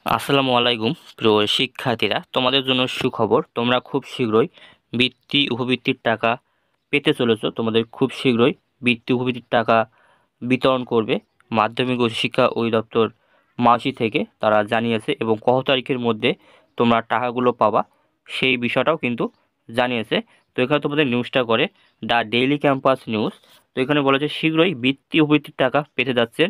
আসসালামু আলাইকুম প্রিয় শিক্ষার্থীরা, তোমাদের জন্য সুখবর। তোমরা খুব শীঘ্রই বৃত্তি উপবৃত্তির টাকা পেতে চলেছো। তোমাদের খুব শীঘ্রই বৃত্তি উপবৃত্তির টাকা বিতরণ করবে মাধ্যমিক ও শিক্ষা অধিদপ্তর মাসি থেকে, তারা জানিয়েছে। এবং কত তারিখের মধ্যে তোমরা টাকাগুলো পাবা সেই বিষয়টাও কিন্তু জানিয়েছে। তো এখানে তোমাদের নিউজটা করে দ্য ডেইলি ক্যাম্পাস নিউজ। তো এখানে বলেছে শীঘ্রই বৃত্তি উপবৃত্তির টাকা পেতে যাচ্ছেন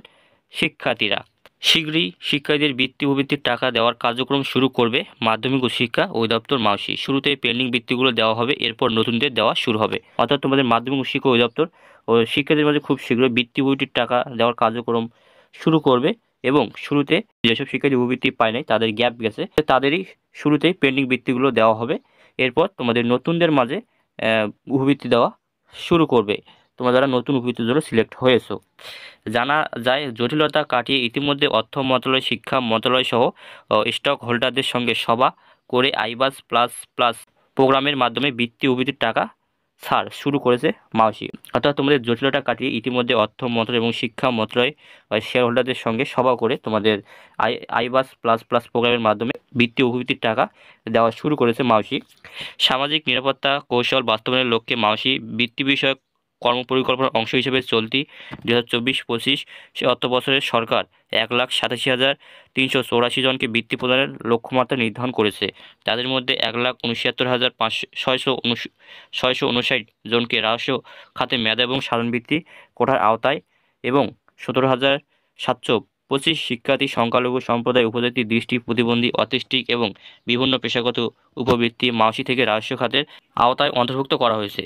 শিক্ষার্থীরা। শীঘ্রই শিক্ষার্থীদের বৃত্তি উপবৃত্তির টাকা দেওয়ার কার্যক্রম শুরু করবে মাধ্যমিক ও শিক্ষা অধিদপ্তর মাসি। শুরুতে পেন্ডিং বৃত্তিগুলো দেওয়া হবে, এরপর নতুনদের দেওয়া শুরু হবে। অর্থাৎ তোমাদের মাধ্যমিক ও শিক্ষা অধিদপ্তর ও শিক্ষার্থীদের মাঝে খুব শীঘ্রই বৃত্তি উপবৃত্তির টাকা দেওয়ার কার্যক্রম শুরু করবে। এবং শুরুতে যেসব শিক্ষার্থী উপবৃত্তি পায় নাই, তাদের গ্যাপ গেছে, তাদেরই শুরুতেই পেন্ডিং বৃত্তিগুলো দেওয়া হবে। এরপর তোমাদের নতুনদের মাঝে উপবৃত্তি দেওয়া শুরু করবে, তোমরা যারা নতুন উপবৃত্তির জন্য সিলেক্ট হয়েছো। জানা যায় জটিলতা কাটিয়ে ইতিমধ্যে অর্থ মন্ত্রণালয়, শিক্ষা মন্ত্রণালয় সহ স্টক হোল্ডারদের সঙ্গে সভা করে আইবাস প্লাস প্লাস প্রোগ্রামের মাধ্যমে বৃত্তি উপবৃত্তির টাকা ছাড় শুরু করেছে মাওসি। অর্থাৎ তোমাদের জটিলতা কাটিয়ে ইতিমধ্যে অর্থ মন্ত্রণালয় এবং শিক্ষা মন্ত্রণালয় শেয়ার হোল্ডারদের সঙ্গে সভা করে তোমাদের আইবাস প্লাস প্লাস প্রোগ্রামের মাধ্যমে বৃত্তি উপবৃত্তির টাকা দেওয়া শুরু করেছে মাওসি। সামাজিক নিরাপত্তা কৌশল বাস্তবায়নের লক্ষ্যে মাওসি বৃত্তি বিষয়ক কর্মপরিকল্পনার অংশ হিসেবে চলতি 2024-25 অর্থবছরে সরকার 1,87,384 জনকে বৃত্তি প্রদানের লক্ষ্যমাত্রা নির্ধারণ করেছে। তাদের মধ্যে 1,69,659 জনকে রাজস্ব খাতে মেধা এবং সাধারণ বৃত্তি কোটার আওতায় এবং 17,725 শিক্ষার্থী সংখ্যালঘু সম্প্রদায়, উপজাতি, দৃষ্টি প্রতিবন্ধী, অটিস্টিক এবং বিভিন্ন পেশাগত উপবৃত্তি মাওসি থেকে রাজস্ব খাতের আওতায় অন্তর্ভুক্ত করা হয়েছে।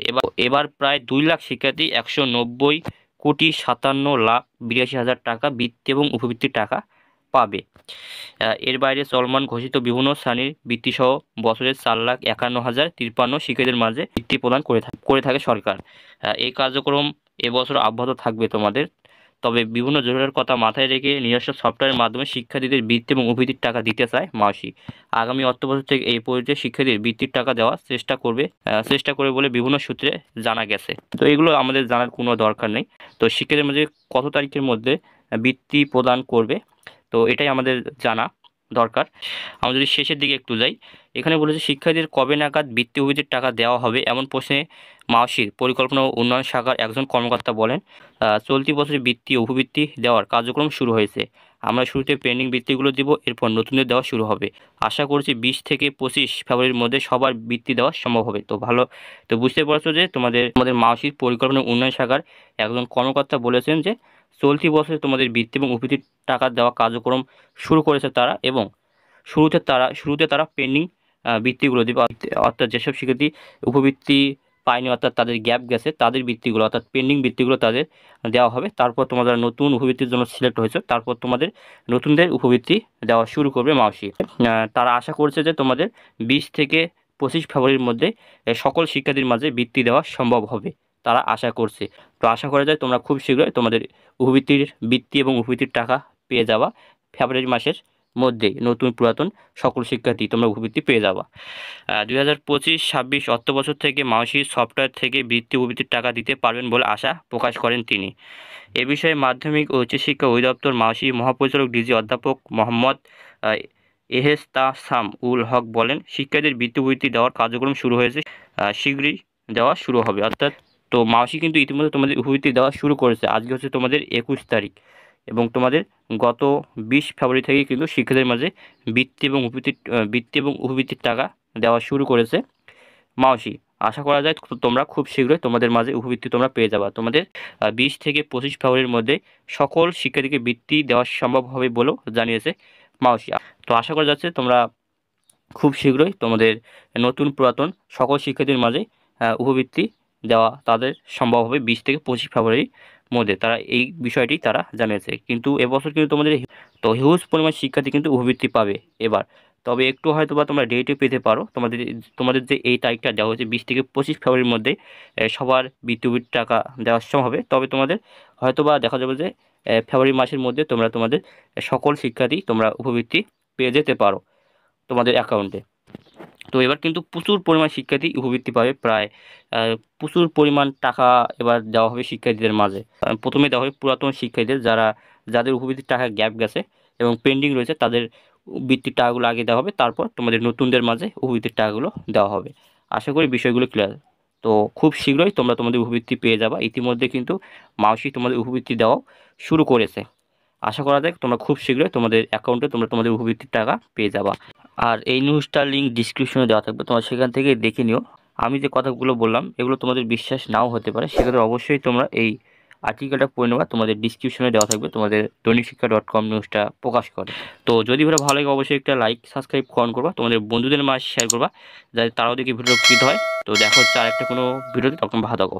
এবার প্রায় 2 লাখ শিক্ষার্থী 190,57,82,000 টাকা বৃত্তি এবং উপবৃত্তির টাকা পাবে। এর বাইরে চলমান ঘোষিত বিভিন্ন শ্রেণীর বৃত্তিসহ বছরে 4,51,053 শিক্ষার্থীদের মাঝে বৃত্তি প্রদান করে থাকে সরকার। এই কার্যক্রম এবছর অব্যাহত থাকবে তোমাদের। তবে বিভিন্ন জরুরির কথা মাথায় রেখে নিজস্ব সফটওয়্যারের মাধ্যমে শিক্ষার্থীদের বৃত্তি এবং উপবৃত্তির টাকা দিতে চায় মাওসি। আগামী অর্থবছর থেকে এই পর্যায়ে শিক্ষার্থীদের বৃত্তির টাকা দেওয়ার চেষ্টা করবে বলে বিভিন্ন সূত্রে জানা গেছে। তো এগুলো আমাদের জানার কোনো দরকার নেই। তো শিক্ষার্থীদের মধ্যে কত তারিখের মধ্যে বৃত্তি প্রদান করবে, তো এটাই আমাদের জানা দরকার। আমরা যদি শেষের দিকে একটু যাই, এখানে বলেছে শিক্ষার্থীদের কবে নাগাদ বৃত্তি উপবৃত্তির টাকা দেওয়া হবে এমন প্রশ্নে মাওসির পরিকল্পনা ও উন্নয়ন শাখার একজন কর্মকর্তা বলেন, চলতি বছরে বৃত্তি ও উপবৃত্তি দেওয়ার কার্যক্রম শুরু হয়েছে। আমরা শুরুতে পেন্ডিং বৃত্তিগুলো দিব, এরপর নতুনদের দেওয়া শুরু হবে। আশা করছি 20 থেকে 25 ফেব্রুয়ারির মধ্যে সবার বৃত্তি দেওয়া সম্ভব হবে। তো ভালো, তো বুঝতে পারছো যে তোমাদের মাওসির পরিকল্পনা উন্নয়ন শাখার একজন কর্মকর্তা বলেছেন যে চলতি বছরে তোমাদের বৃত্তি এবং উপবৃত্তির টাকা দেওয়া কার্যক্রম শুরু করেছে তারা। এবং শুরুতে তারা পেন্ডিং বৃত্তিগুলো দেবে। অর্থাৎ যেসব শিক্ষার্থী উপবৃত্তি পায়নি, অর্থাৎ তাদের গ্যাপ গেছে, তাদের বৃত্তিগুলো অর্থাৎ পেন্ডিং বৃত্তিগুলো তাদের দেওয়া হবে। তারপর তোমাদের নতুন উপবৃত্তির জন্য সিলেক্ট হয়েছে, তারপর তোমাদের নতুনদের উপবৃত্তি দেওয়া শুরু করবে মাওসি। তারা আশা করছে যে তোমাদের 20 থেকে 25 ফেব্রুয়ারির মধ্যে সকল শিক্ষার্থীর মাঝে বৃত্তি দেওয়া সম্ভব হবে, তারা আশা করছে। তো আশা করা যায় তোমরা খুব শীঘ্রই তোমাদের বৃত্তি এবং উপবৃত্তির টাকা পেয়ে যাবা। ফেব্রুয়ারি মাসের মধ্যেই নতুন পুরাতন সকল শিক্ষার্থী তোমরা উপবৃত্তি পেয়ে যাবা। 2025-26 অর্থবছর থেকে মাওসির সফটওয়্যার থেকে বৃত্তি উপবৃত্তির টাকা দিতে পারবেন বলে আশা প্রকাশ করেন তিনি। এ বিষয়ে মাধ্যমিক ও উচ্চশিক্ষা অধিদপ্তর মাওসি মহাপরিচালক ডিজি অধ্যাপক মোহাম্মদ এহতেশাম উল হক বলেন, শিক্ষার্থীদের বৃত্তি উপবৃত্তি দেওয়ার কার্যক্রম শুরু হয়েছে, শীঘ্রই দেওয়া শুরু হবে। অর্থাৎ তো মাওসি কিন্তু ইতিমধ্যে তোমাদের উপবৃত্তি দেওয়া শুরু করেছে। আজকে হচ্ছে তোমাদের 21 তারিখ এবং তোমাদের গত 20 ফেব্রুয়ারি থেকে কিন্তু শিক্ষার্থীদের মাঝে বৃত্তি এবং উপবৃত্তির টাকা দেওয়া শুরু করেছে মাওসি। আশা করা যায় তোমরা খুব শীঘ্রই তোমাদের মাঝে উপবৃত্তি তোমরা পেয়ে যাবা। তোমাদের 20 থেকে 25 ফেব্রুয়ারির মধ্যে সকল শিক্ষার্থীকে বৃত্তি দেওয়া সম্ভব হবে বলেও জানিয়েছে মাওসি। তো আশা করা যাচ্ছে তোমরা খুব শীঘ্রই তোমাদের নতুন পুরাতন সকল শিক্ষার্থীর মাঝে উপবৃত্তি দেওয়া তাদের সম্ভব হবে 20 থেকে 25 ফেব্রুয়ারির মধ্যে। তারা এই বিষয়টি তারা জানিয়েছে। কিন্তু এবছর কিন্তু তোমাদের তো হিউজ পরিমাণ শিক্ষার্থী কিন্তু উপবৃত্তি পাবে এবার। তবে একটু হয়তো বা তোমরা ডেটে পেতে পারো। তোমাদের যে এই তারিখটা দেওয়া হয়েছে 20 থেকে 25 ফেব্রুয়ারির মধ্যে সবার বৃত্তির টাকা দেওয়ার সময় হবে। তবে তোমাদের হয়তো বা দেখা যাবে যে ফেব্রুয়ারি মাসের মধ্যে তোমাদের সকল শিক্ষার্থী তোমরা উপবৃত্তি পেয়ে যেতে পারো তোমাদের অ্যাকাউন্টে। তো এবার কিন্তু প্রচুর পরিমাণ শিক্ষার্থী উপবৃত্তি পাবে, প্রায় প্রচুর পরিমাণ টাকা এবার দেওয়া হবে শিক্ষার্থীদের মাঝে। প্রথমে দেওয়া হবে পুরাতন শিক্ষার্থীদের যাদের উপবৃত্তির টাকা গ্যাপ গেছে এবং পেন্ডিং রয়েছে, তাদের বৃত্তির টাকাগুলো আগে দেওয়া হবে, তারপর তোমাদের নতুনদের মাঝে উপবৃত্তির টাকাগুলো দেওয়া হবে। আশা করি বিষয়গুলো ক্লিয়ার। তো খুব শীঘ্রই তোমরা তোমাদের উপবৃত্তি পেয়ে যাবা। ইতিমধ্যে কিন্তু মাওসি তোমাদের উপবৃত্তি দেওয়া শুরু করেছে। আশা করা যায় তোমরা খুব শীঘ্রই তোমাদের অ্যাকাউন্টে তোমরা তোমাদের উপবৃত্তির টাকা পেয়ে যাবা। আর এই নিউজটার লিঙ্ক ডিসক্রিপশনে দেওয়া থাকবে, তোমরা সেখান থেকে দেখে নিও। আমি যে কথাগুলো বললাম এগুলো তোমাদের বিশ্বাস নাও হতে পারে, সেক্ষেত্রে অবশ্যই তোমরা এই আর্টিকেলটা পড়ে নেওয়া, তোমাদের ডিসক্রিপশনে দেওয়া থাকবে, তোমাদের দৈনিকশিক্ষা.com নিউজটা প্রকাশ করে। তো যদি ভিডিও ভালো লাগে অবশ্যই একটা লাইক সাবস্ক্রাইব করবা, তোমাদের বন্ধুদের মাঝে শেয়ার করবা, যাতে তারাও দেখে ভিডিও উপকৃত হয়। তো দেখা হচ্ছে আরেকটা কোনো ভিডিওতে, তখন ভালো থাকো।